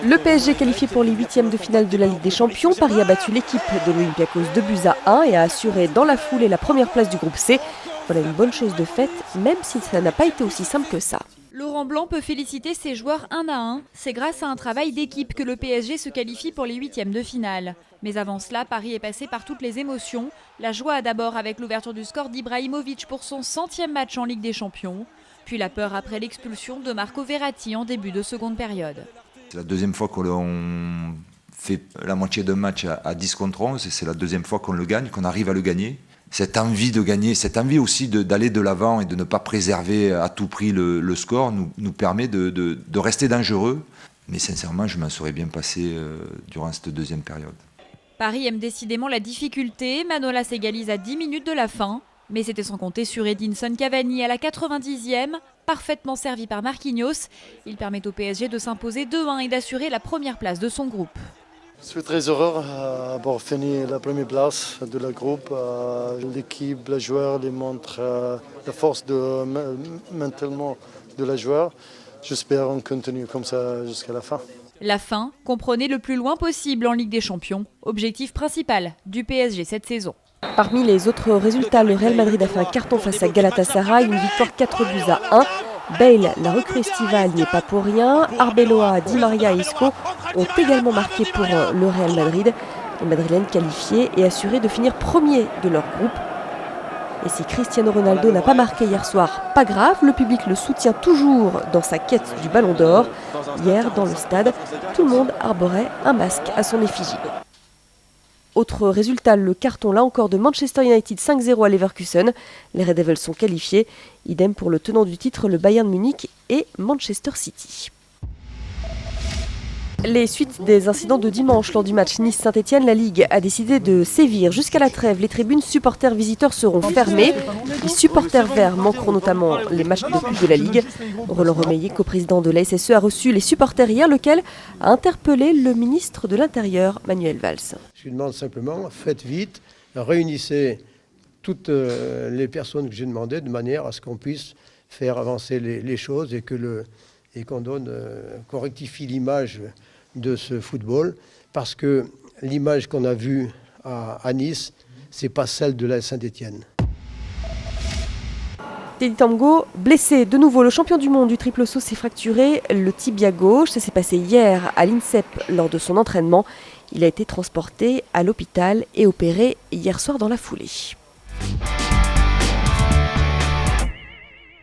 Le PSG qualifié pour les huitièmes de finale de la Ligue des Champions. Paris a battu l'équipe de l'Olympiakos 2-1 et a assuré dans la foulée la première place du groupe C. Voilà une bonne chose de faite, même si ça n'a pas été aussi simple que ça. Laurent Blanc peut féliciter ses joueurs un à un. C'est grâce à un travail d'équipe que le PSG se qualifie pour les huitièmes de finale. Mais avant cela, Paris est passé par toutes les émotions. La joie d'abord avec l'ouverture du score d'Ibrahimovic pour son 100e match en Ligue des Champions. Puis la peur après l'expulsion de Marco Verratti en début de seconde période. C'est la deuxième fois qu'on fait la moitié d'un match à 10 contre 11. C'est la deuxième fois qu'on le gagne, qu'on arrive à le gagner. Cette envie de gagner, cette envie aussi d'aller de l'avant et de ne pas préserver à tout prix le score nous permet de rester dangereux. Mais sincèrement, je m'en serais bien passé durant cette deuxième période. Paris aime décidément la difficulté. Manolas s'égalise à 10 minutes de la fin. Mais c'était sans compter sur Edinson Cavani à la 90e, parfaitement servi par Marquinhos. Il permet au PSG de s'imposer 2-1 et d'assurer la première place de son groupe. Je suis très heureux d'avoir fini la première place de la groupe. L'équipe, les joueurs les montrent la force mentalement de la joueur. J'espère qu'on continue comme ça jusqu'à la fin. La fin, comprenez le plus loin possible en Ligue des Champions. Objectif principal du PSG cette saison. Parmi les autres résultats, le Real Madrid a fait un carton face à Galatasaray, une victoire 4-1. Bale, la recrue estivale, n'y est pas pour rien. Arbeloa, Di Maria et Isco ont également marqué pour le Real Madrid. Les Madrilènes qualifiés et assurés de finir premier de leur groupe. Et si Cristiano Ronaldo n'a pas marqué hier soir, pas grave, le public le soutient toujours dans sa quête du Ballon d'Or. Hier, dans le stade, tout le monde arborait un masque à son effigie. Autre résultat, le carton là encore de Manchester United 5-0 à Leverkusen. Les Red Devils sont qualifiés. Idem pour le tenant du titre, le Bayern Munich et Manchester City. Les suites des incidents de dimanche lors du match Nice-Saint-Etienne, la Ligue a décidé de sévir jusqu'à la trêve. Les tribunes supporters-visiteurs seront fermées. Les supporters verts manqueront notamment les matchs de coupe de la Ligue. Roland Romeillet, coprésident de la SSE, a reçu les supporters hier, lequel a interpellé le ministre de l'Intérieur, Manuel Valls. Je lui demande simplement, faites vite, réunissez toutes les personnes que j'ai demandées de manière à ce qu'on puisse faire avancer les choses et qu'on rectifie l'image de ce football, parce que l'image qu'on a vue à Nice, c'est pas celle de la Saint-Etienne. Teddy Tamgo, blessé de nouveau, le champion du monde du triple saut s'est fracturé le tibia gauche. Ça s'est passé hier à l'INSEP lors de son entraînement. Il a été transporté à l'hôpital et opéré hier soir dans la foulée.